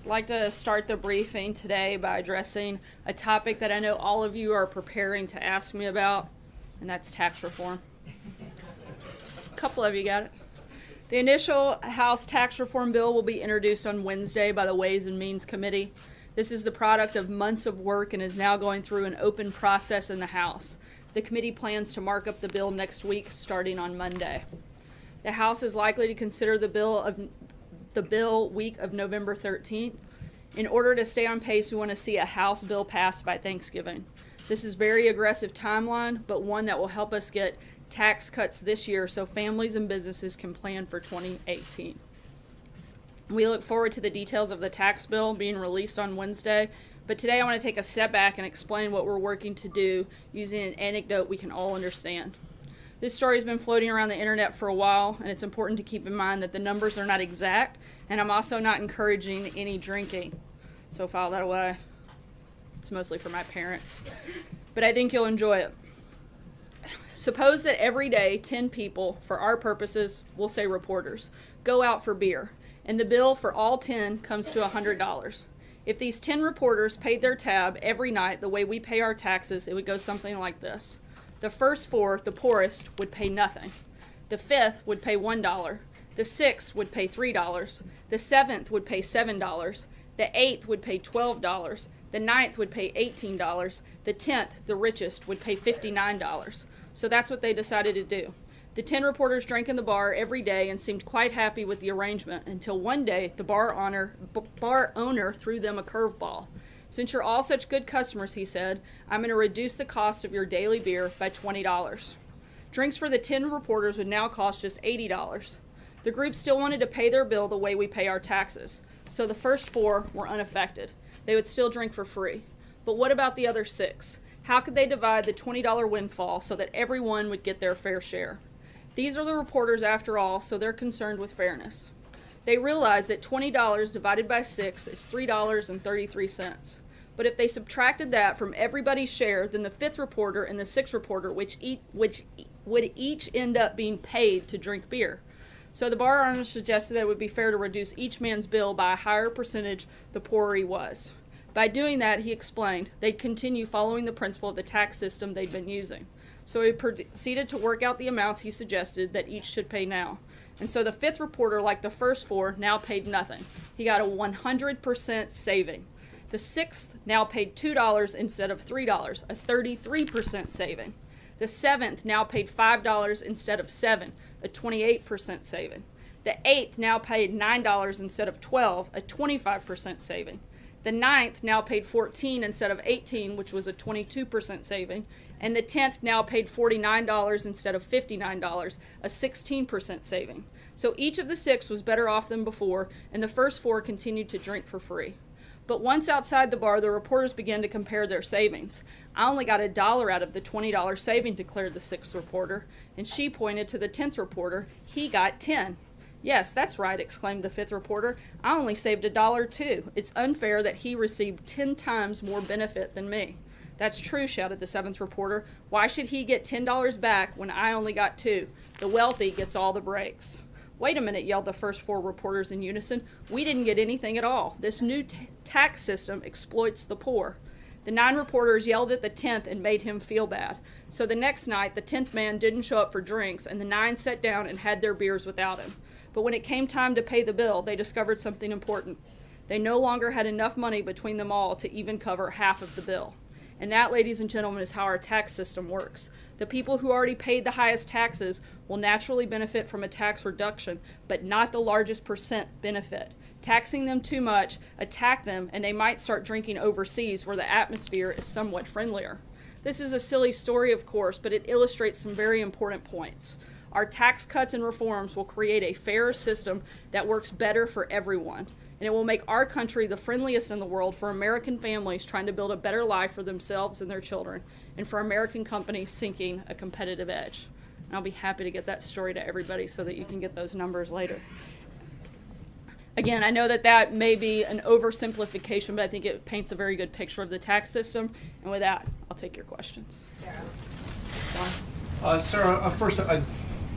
I'd like to start the briefing today by addressing a topic that I know all of you are preparing to ask me about, and that's tax reform. A couple of you got it. The initial House tax reform bill will be introduced on Wednesday by the Ways and Means Committee. This is the product of months of work and is now going through an open process in the House. The committee plans to mark up the bill next week, starting on Monday. The House is likely to consider the bill week of November 13th. In order to stay on pace, we want to see a House bill passed by Thanksgiving. This is a very aggressive timeline, but one that will help us get tax cuts this year so families and businesses can plan for 2018. We look forward to the details of the tax bill being released on Wednesday, but today I want to take a step back and explain what we're working to do using an anecdote we can all understand. This story has been floating around the internet for a while, and it's important to keep in mind that the numbers are not exact, and I'm also not encouraging any drinking. So file that away. It's mostly for my parents. But I think you'll enjoy it. Suppose that every day 10 people, for our purposes, we'll say reporters, go out for beer, and the bill for all 10 comes to $100. If these 10 reporters paid their tab every night the way we pay our taxes, it would go something like this. The first 4, the poorest, would pay nothing. The 5th would pay $1. The 6th would pay $3. The 7th would pay $7. The 8th would pay $12. The 9th would pay $18. The 10th, the richest, would pay $59. So that's what they decided to do. The 10 reporters drank in the bar every day and seemed quite happy with the arrangement until one day the bar owner threw them a curveball. Since you're all such good customers, he said, I'm going to reduce the cost of your daily beer by $20. Drinks for the 10 reporters would now cost just $80. The group still wanted to pay their bill the way we pay our taxes, so the first 4 were unaffected. They would still drink for free. But what about the other 6? How could they divide the $20 windfall so that everyone would get their fair share? These are the reporters after all, so they're concerned with fairness. They realize that $20 divided by 6 is $3.33. But if they subtracted that from everybody's share, then the 5th reporter and the 6th reporter, which would each end up being paid to drink beer. So the bar owner suggested that it would be fair to reduce each man's bill by a higher percentage the poorer he was. By doing that, he explained, they'd continue following the principle of the tax system they'd been using. So he proceeded to work out the amounts he suggested that each should pay now. And so the 5th reporter, like the first 4, now paid nothing. He got a 100% saving. The 6th now paid $2 instead of $3, a 33% saving. The 7th now paid $5 instead of $7, a 28% saving. The 8th now paid $9 instead of $12, a 25% saving. The 9th now paid $14 instead of $18, which was a 22% saving. And the 10th now paid $49 instead of $59, a 16% saving. So each of the 6 was better off than before, and the first 4 continued to drink for free. But once outside the bar, the reporters began to compare their savings. I only got $1 out of the $20 saving, declared the 6th reporter, and she pointed to the 10th reporter. He got 10. Yes, that's right, exclaimed the 5th reporter. I only saved $1 too. It's unfair that he received 10 times more benefit than me. That's true, shouted the 7th reporter. Why should he get $10 back when I only got 2? The wealthy gets all the breaks. Wait a minute, yelled the first 4 reporters in unison. We didn't get anything at all. This new tax system exploits the poor. The 9 reporters yelled at the 10th and made him feel bad. So the next night, the 10th man didn't show up for drinks, and the 9 sat down and had their beers without him. But when it came time to pay the bill, they discovered something important. They no longer had enough money between them all to even cover half of the bill. And that, ladies and gentlemen, is how our tax system works. The people who already paid the highest taxes will naturally benefit from a tax reduction, but not the largest percent benefit. Taxing them too much, attack them, and they might start drinking overseas where the atmosphere is somewhat friendlier. This is a silly story, of course, but it illustrates some very important points. Our tax cuts and reforms will create a fairer system that works better for everyone, and it will make our country the friendliest in the world for American families trying to build a better life for themselves and their children, and for American companies seeking a competitive edge. And I'll be happy to get that story to everybody so that you can get those numbers later. Again, I know that may be an oversimplification, but I think it paints a very good picture of the tax system. And with that, I'll take your questions. Sarah, first I'd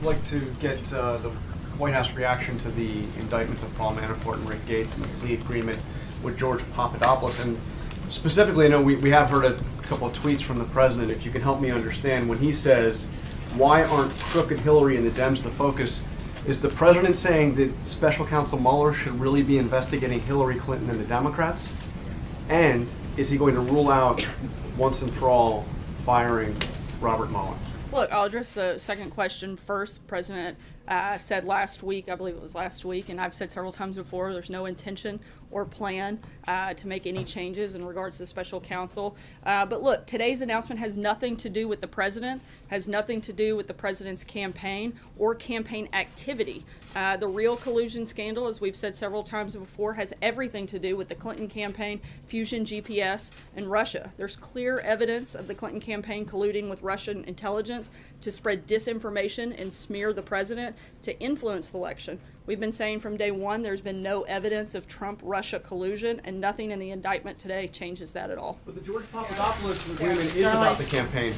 like to get the White House reaction to the indictments of Paul Manafort and Rick Gates and the plea agreement. with George Papadopoulos, and specifically, I know we have heard a couple of tweets from the president. If you can help me understand, when he says, why aren't crooked Hillary and the Dems the focus, is the president saying that Special Counsel Mueller should really be investigating Hillary Clinton and the Democrats? And is he going to rule out once and for all firing Robert Mueller? Look, I'll address the second question first. President said last week, I believe it was last week, and I've said several times before, there's no intention or plan to make any changes in regards to special counsel. But look, today's announcement has nothing to do with the president, has nothing to do with the president's campaign or campaign activity. The real collusion scandal, as we've said several times before, has everything to do with the Clinton campaign, Fusion GPS, and Russia. There's clear evidence of the Clinton campaign colluding with Russian intelligence to spread disinformation and smear the president to influence the election. We've been saying from day one there's been no evidence of Trump-Russia collusion, and nothing in the indictment today changes that at all. But the George Papadopoulos agreement is about the campaign.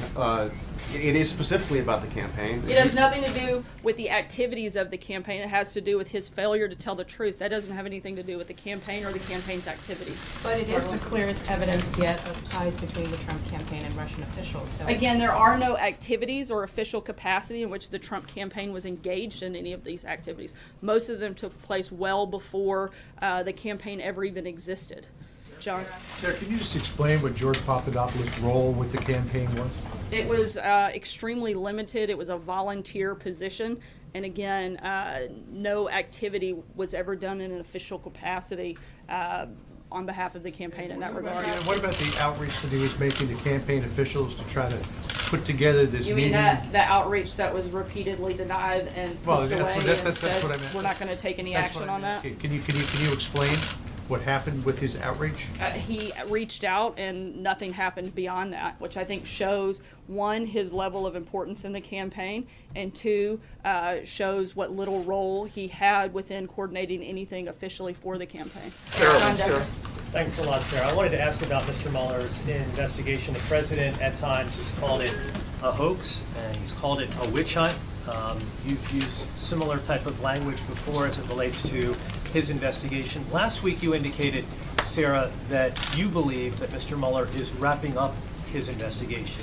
It is specifically about the campaign. It has nothing to do with the activities of the campaign. It has to do with his failure to tell the truth. That doesn't have anything to do with the campaign or the campaign's activities. But it is the clearest evidence yet of ties between the Trump campaign and Russian officials. So Again, there are no activities or official capacity in which the Trump campaign was engaged in any of these activities. Most of them took place well before the campaign ever even existed. John? Sarah, can you just explain what George Papadopoulos' role with the campaign was? It was extremely limited. It was a volunteer position. And again, no activity was ever done in an official capacity on behalf of the campaign in that regard. And what about the outreach that he was making to campaign officials to try to put together this You meeting? mean that outreach that was repeatedly denied and pushed Well, away that's and said, what I meant. we're not going to take any That's what action I on that? meant. Can you explain what happened with his outreach? He reached out and nothing happened beyond that, which I think shows, one, his level of importance in the campaign, and two, shows what little role he had within coordinating anything officially for the campaign. Sarah. Thanks a lot, Sarah. I wanted to ask about Mr. Mueller's investigation. The president at times has called it a hoax, and he's called it a witch hunt. You've used similar type of language before as it relates to his investigation. Last week you indicated, Sarah, that you believe that Mr. Mueller is wrapping up his investigation.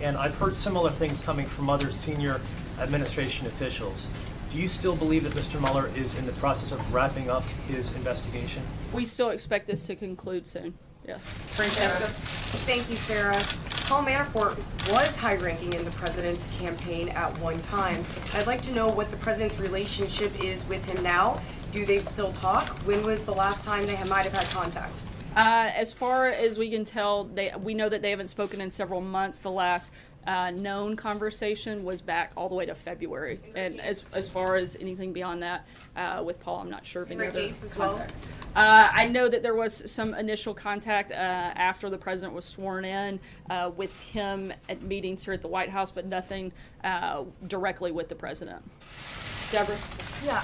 And I've heard similar things coming from other senior administration officials. Do you still believe that Mr. Mueller is in the process of wrapping up his investigation? We still expect this to conclude soon, yes. Francesca? Thank you, Sarah. Paul Manafort was high-ranking in the president's campaign at one time. I'd like to know what the president's relationship is with him now. Do they still talk? When was the last time they might have had contact? As far as we can tell, we know that they haven't spoken in several months. The last known conversation was back all the way to February. And as far as anything beyond that, with Paul, I'm not sure of any Rick other Gates as well? contact. I know that there was some initial contact after the president was sworn in with him at meetings here at the White House, but nothing directly with the president. Deborah? Yeah,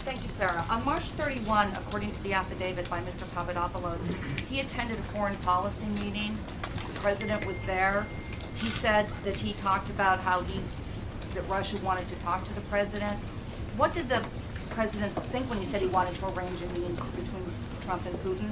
thank you, Sarah. On March 31, according to the affidavit by Mr. Papadopoulos, he attended a foreign policy meeting. The president was there. He said that he talked about how that Russia wanted to talk to the president. What did the president think when he said he wanted to arrange a meeting between Trump and Putin?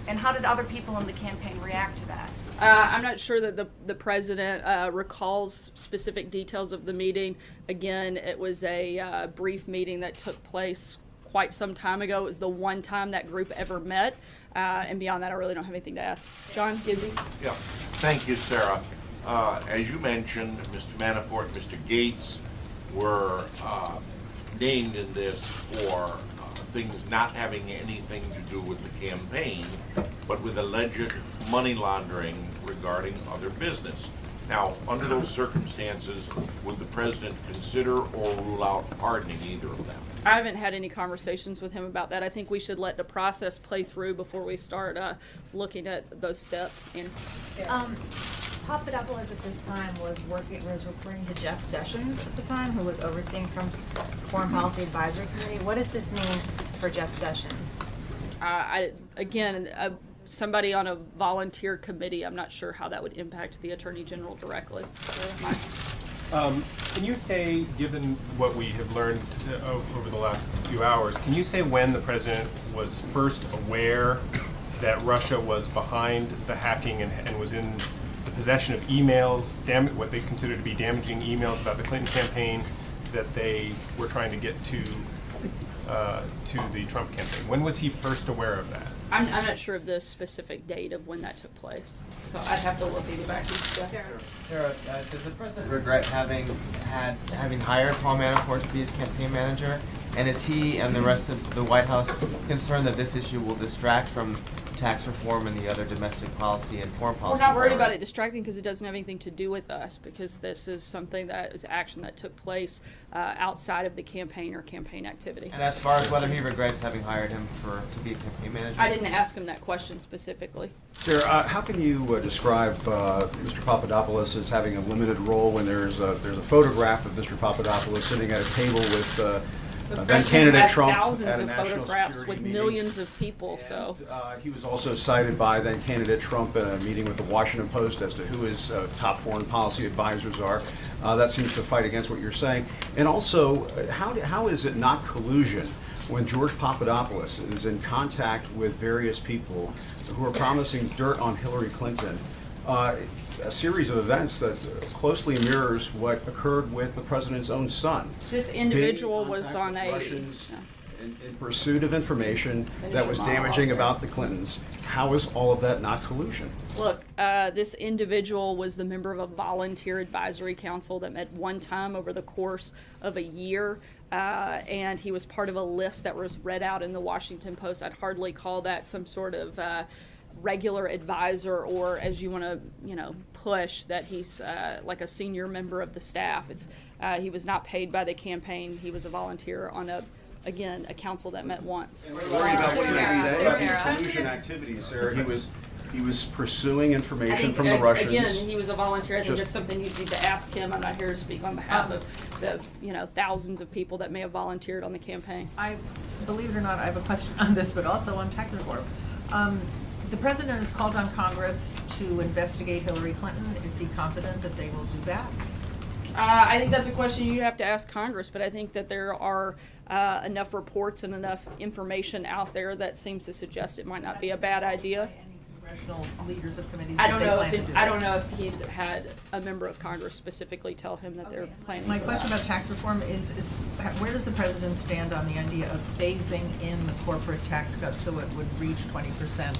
And how did other people in the campaign react to that? I'm not sure that the president recalls specific details of the meeting. Again, it was a brief meeting that took place quite some time ago. It was the one time that group ever met. And beyond that, I really don't have anything to add. John, Gizzy? Yeah, thank you, Sarah. As you mentioned, Mr. Manafort and Mr. Gates were named in this for things not having anything to do with the campaign, but with alleged money laundering regarding other business. Now, under those circumstances, would the president consider or rule out pardoning either of them? I haven't had any conversations with him about that. I think we should let the process play through before we start looking at those steps. And Papadopoulos at this time was referring to Jeff Sessions at the time, who was overseeing Trump's Foreign Policy Advisory Committee. What does this mean for Jeff Sessions? Somebody on a volunteer committee, I'm not sure how that would impact the Attorney General directly. Can you say, given what we have learned over the last few hours, can you say when the president was first aware that Russia was behind the hacking and was in the possession of emails, what they consider to be damaging emails about the Clinton campaign that they were trying to get to the Trump campaign? When was he first aware of that? I'm not sure of the specific date of when that took place, so I'd have to look into back into stuff. Sarah, does the president regret having hired Paul Manafort to be his campaign manager? And is he and the rest of the White House concerned that this issue will distract from tax reform and the other domestic policy and foreign policy? We're not worried about priorities? it distracting because it doesn't have anything to do with us, because this is something that is action that took place outside of the campaign or campaign activity. And as far as whether he regrets having hired him to be a campaign manager? I didn't ask him that question specifically. Sarah, how can you describe Mr. Papadopoulos as having a limited role when there's a photograph of Mr. Papadopoulos sitting at a table with The then president candidate has Trump thousands at a of national photographs security with meeting? millions of people, so. He was also cited by then candidate Trump in a meeting with the Washington Post as to who his top foreign policy advisors are. That seems to fight against what you're saying. And also, how is it not collusion when George Papadopoulos is in contact with various people who are promising dirt on Hillary Clinton? A series of events that closely mirrors what occurred with the president's own son. This individual Being in was contact on with a. Russians in pursuit of information Finish that your was monologue damaging there. about the Clintons. How is all of that not collusion? Look, this individual was the member of a volunteer advisory council that met one time over the course of a year, and he was part of a list that was read out in the Washington Post. I'd hardly call that some sort of regular advisor, or as you want to, push that he's like a senior member of the staff. He was not paid by the campaign. He was a volunteer on a council that met once. Worried about what you're going to say about these collusion activities, Sarah. He was pursuing information from the Russians. Again, he was a volunteer. I think Just- that's something you need to ask him. I'm not here to speak on behalf of the thousands of people that may have volunteered on the campaign. Believe it or not, I have a question on this, but also on tax reform. The president has called on Congress to investigate Hillary Clinton. Is he confident that they will do that? I think that's a question you have to ask Congress, but I think that there are enough reports and enough information out there that seems to suggest it might not be a bad idea. Any congressional leaders of committees I that don't they know plan to if do I that? don't know if he's had a member of Congress specifically tell him that they're planning. My for question that. about tax reform is where does the president stand on the idea of phasing in the corporate tax cut so it would reach 20%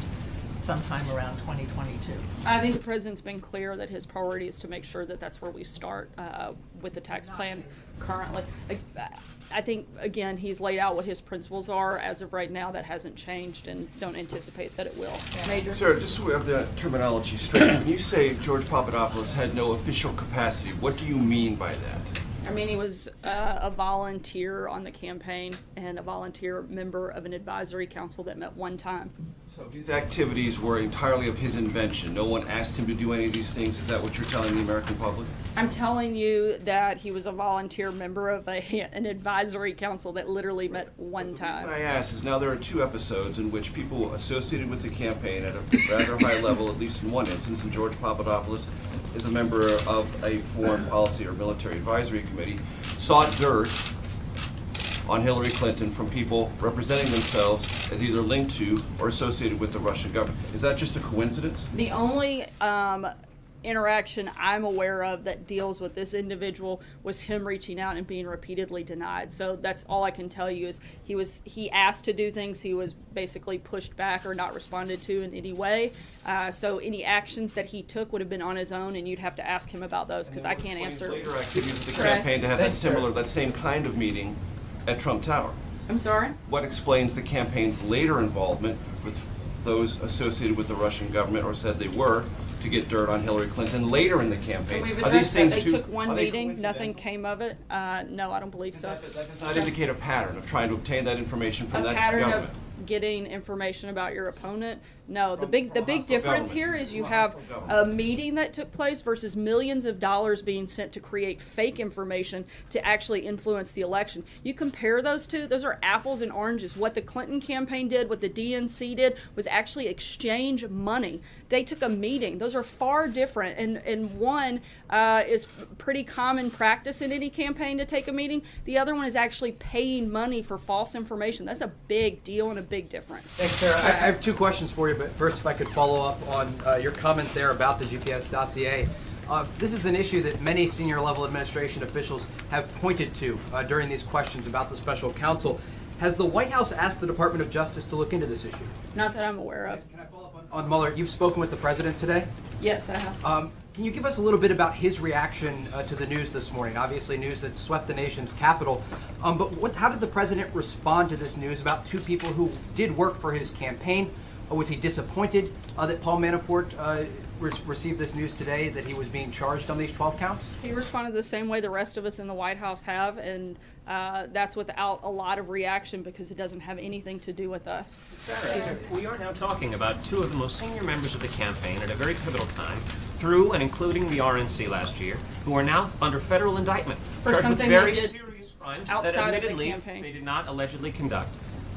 sometime around 2022? I think the president's been clear that his priority is to make sure that that's where we start with the tax plan currently. I think, again, he's laid out what his principles are. As of right now, that hasn't changed, and don't anticipate that it will. Major? Sarah, just so we have the terminology straight, when you say George Papadopoulos had no official capacity, what do you mean by that? I mean, he was a volunteer on the campaign and a volunteer member of an advisory council that met one time. So these activities were entirely of his invention. No one asked him to do any of these things. Is that what you're telling the American public? I'm telling you that he was a volunteer member of an advisory council that literally met one The reason time. I ask is now there are two episodes in which people associated with the campaign at a rather high level, at least in one instance, and George Papadopoulos is a member of a foreign policy or military advisory committee, sought dirt on Hillary Clinton from people representing themselves as either linked to or associated with the Russian government. Is that just a coincidence? The only interaction I'm aware of that deals with this individual was him reaching out and being repeatedly denied. So that's all I can tell you is he asked to do things, he was basically pushed back or not responded to in any way. So any actions that he took would have been on his own, and you'd have to ask him about those because I can't answer. Later activities of the Correct. campaign to have that same kind of meeting at Trump Tower. I'm sorry? What explains the campaign's later involvement with those associated with the Russian government, or said they were, to get dirt on Hillary Clinton later in the campaign? We've Are these addressed that. things They too? took one are they meeting, coincidental? nothing came of it. No, I don't believe so. That does not indicate a pattern of trying to obtain that information from A that pattern government. of getting information about your opponent. No, the big difference here is you have a meeting that took place versus millions of dollars being sent to create fake information to actually influence the election. You compare those two, those are apples and oranges. What the Clinton campaign did, what the DNC did, was actually exchange money. They took a meeting. Those are far different, and one is pretty common practice in any campaign to take a meeting. The other one is actually paying money for false information. That's a big deal and a big difference. Thanks, Sarah. I have two questions for you, but first, if I could follow up on your comment there about the GPS dossier. This is an issue that many senior level administration officials have pointed to during these questions about the special counsel. Has the White House asked the Department of Justice to look into this issue? Not that I'm aware of. Can I follow up on Mueller? You've spoken with the president today? Yes, I have. Can you give us a little bit about his reaction to the news this morning? Obviously, news that swept the nation's capital. But how did the president respond to this news about two people who did work for his campaign? Was he disappointed that Paul Manafort received this news today that he was being charged on these 12 counts? He responded the same way the rest of us in the White House have, and that's without a lot of reaction because it doesn't have anything to do with us. We are now talking about two of the most senior members of the campaign at a very pivotal time, through and including the RNC last year, who are now under federal indictment For charged with something very they did serious crimes outside that of the admittedly campaign. they did not allegedly conduct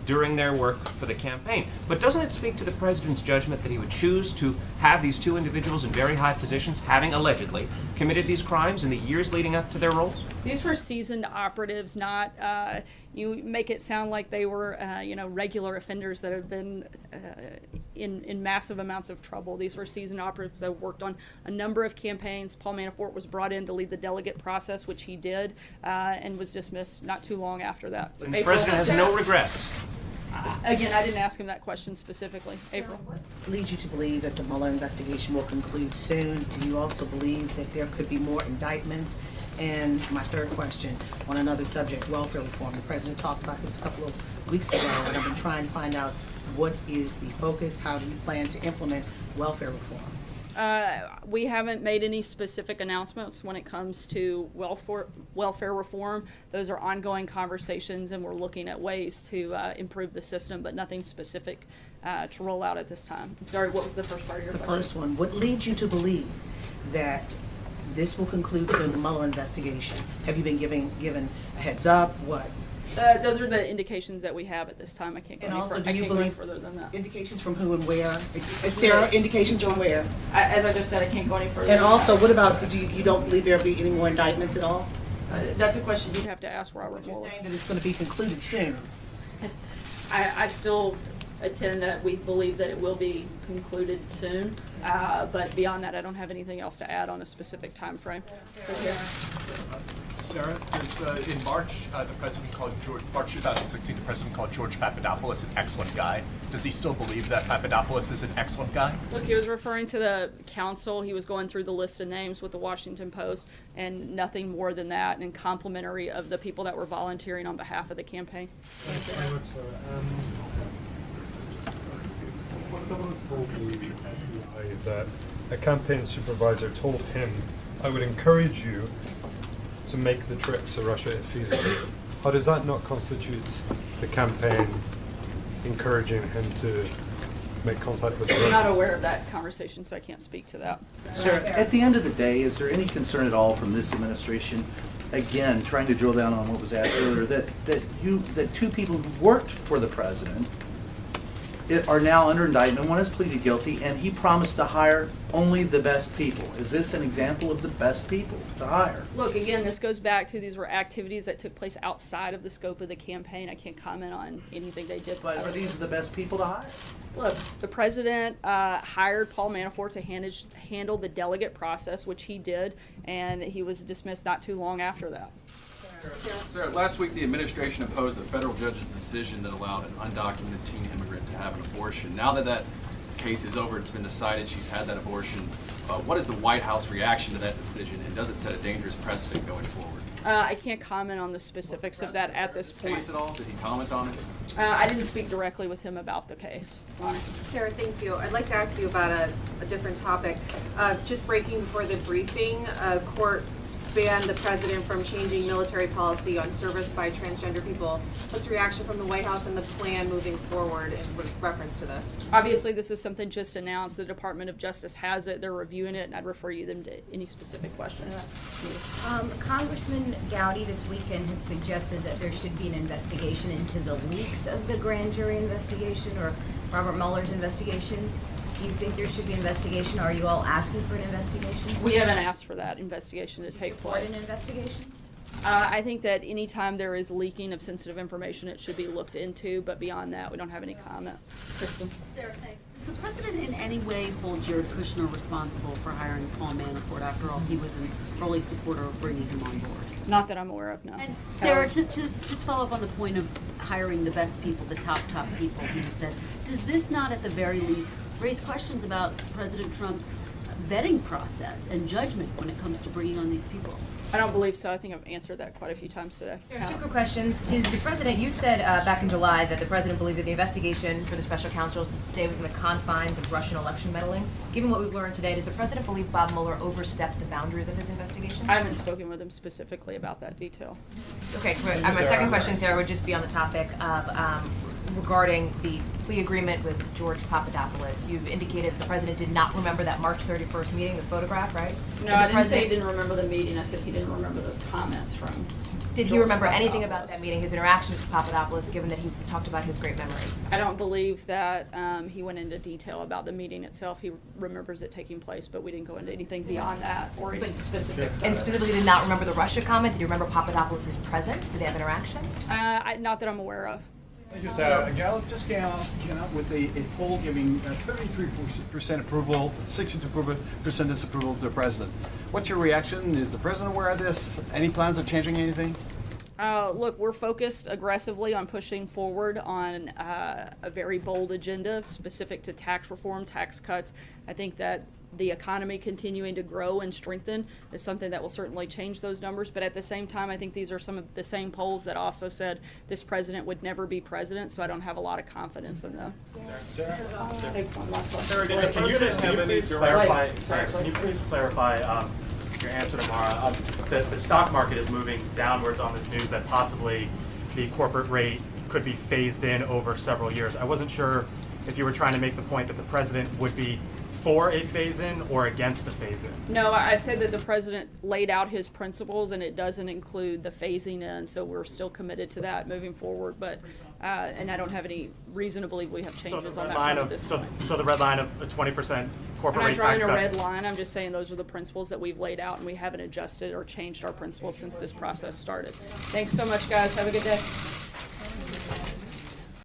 during their work for the campaign. But doesn't it speak to the president's judgment that he would choose to have these two individuals in very high positions, having allegedly committed these crimes in the years leading up to their roles? These were seasoned operatives, not, you make it sound like they were, regular offenders that have been in massive amounts of trouble. These were seasoned operatives that worked on a number of campaigns. Paul Manafort was brought in to lead the delegate process, which he did, and was dismissed not too long after that. And the president has no regrets. Again, I didn't ask him that question specifically. April? Leads you to believe that the Mueller investigation will conclude soon? Do you also believe that there could be more indictments? And my third question, on another subject, welfare reform. The president talked about this a couple of weeks ago, and I've been trying to find out what is the focus, how do you plan to implement welfare reform? We haven't made any specific announcements when it comes to welfare reform. Those are ongoing conversations, and we're looking at ways to improve the system, but nothing specific to roll out at this time. I'm sorry, what was the first part of your question? The first one, what leads you to believe that this will conclude soon, the Mueller investigation? Have you been given a heads up? What? Those are the indications that we have at this time. I can't go, any further than that. Indications from who and where? Sarah, indications from where? As I just said, I can't go any further. And also, what about, you don't believe there'll be any more indictments at all? That's a question you'd have to ask Robert Mueller. You're saying that it's going to be concluded soon. I still attend that we believe that it will be concluded soon, but beyond that, I don't have anything else to add on a specific time frame. Sarah, in March, the president called March 2016, the president called George Papadopoulos an excellent guy. Does he still believe that Papadopoulos is an excellent guy? Look, he was referring to the council. He was going through the list of names with the Washington Post, and nothing more than that, and complimentary of the people that were volunteering on behalf of the campaign. Thanks very much, Sarah. Papadopoulos told me that a campaign supervisor told him, "I would encourage you to make the trip to Russia if feasible." How does that not constitute the campaign encouraging him to make contact with Russia? I'm not aware of that conversation, so I can't speak to that. Sir, at the end of the day, is there any concern at all from this administration, again, trying to drill down on what was asked earlier, that two people who worked for the president are now under indictment? One has pleaded guilty, and he promised to hire only the best people. Is this an example of the best people to hire? Look, again, this goes back to these were activities that took place outside of the scope of the campaign. I can't comment on anything they did. But are these the best people to hire? Look, the president hired Paul Manafort to handle the delegate process, which he did, and he was dismissed not too long after that. Sarah, last week the administration opposed a federal judge's decision that allowed an undocumented teen immigrant to have an abortion. Now that that case is over, it's been decided she's had that abortion. What is the White House reaction to that decision, and does it set a dangerous precedent going forward? I can't comment on the specifics of that at this point. Case at all? Did he comment on it? I didn't speak directly with him about the case. Sarah, thank you. I'd like to ask you about a different topic. Just breaking before the briefing, court banned the president from changing military policy on service by transgender people. What's the reaction from the White House and the plan moving forward in reference to this? Obviously, this is something just announced. The Department of Justice has it. They're reviewing it, and I'd refer you them to any specific questions. Congressman Gowdy this weekend had suggested that there should be an investigation into the leaks of the grand jury investigation or Robert Mueller's investigation. Do you think there should be an investigation? Are you all asking for an investigation? We haven't asked for that investigation to take place. An investigation? I think that anytime there is leaking of sensitive information, it should be looked into, but beyond that, we don't have any comment. Kristen? Sarah, thanks. Does the president in any way hold Jared Kushner responsible for hiring Paul Manafort? After all, he was an early supporter of bringing him on board. Not that I'm aware of, no. And Sarah, to just follow up on the point of hiring the best people, the top people, he said, does this not at the very least raise questions about President Trump's vetting process and judgment when it comes to bringing on these people? I don't believe so. I think I've answered that quite a few times today. Sarah, two quick questions. To the president, you said back in July that the president believed that the investigation for the special counsel should stay within the confines of Russian election meddling. Given what we've learned today, does the president believe Bob Mueller overstepped the boundaries of his investigation? I haven't spoken with him specifically about that detail. Okay, my second question, Sarah, would just be on the topic of regarding the plea agreement with George Papadopoulos. You've indicated that the president did not remember that March 31st meeting, the photograph, right? No, I didn't say he didn't remember the meeting. I said he didn't remember those comments from. Did he remember anything about that meeting, his interactions with Papadopoulos, given that he's talked about his great memory? I don't believe that he went into detail about the meeting itself. He remembers it taking place, but we didn't go into anything beyond that or any specifics. And specifically did not remember the Russia comment? Did you remember Papadopoulos' presence? Did they have interaction? Not that I'm aware of. Thank you, Sarah. Gallup just came out with a poll giving 33% approval, 62% disapproval to the president. What's your reaction? Is the president aware of this? Any plans of changing anything? Look, we're focused aggressively on pushing forward on a very bold agenda specific to tax reform, tax cuts. I think that the economy continuing to grow and strengthen is something that will certainly change those numbers. But at the same time, I think these are some of the same polls that also said this president would never be president, so I don't have a lot of confidence in them. Sarah, Take one last one. Sarah, can you please clarify your answer tomorrow? The stock market is moving downwards on this news that possibly the corporate rate could be phased in over several years. I wasn't sure if you were trying to make the point that the president would be for a phase-in or against a phase-in. No, I said that the president laid out his principles, and it doesn't include the phasing in, so we're still committed to that moving forward. But and I don't have any reason to believe we have changes on that front at this point. So the red line of a 20% corporate rate tax cut. I'm not drawing a red line. I'm just saying those are the principles that we've laid out, and we haven't adjusted or changed our principles since this process started. Thanks so much, guys. Have a good day.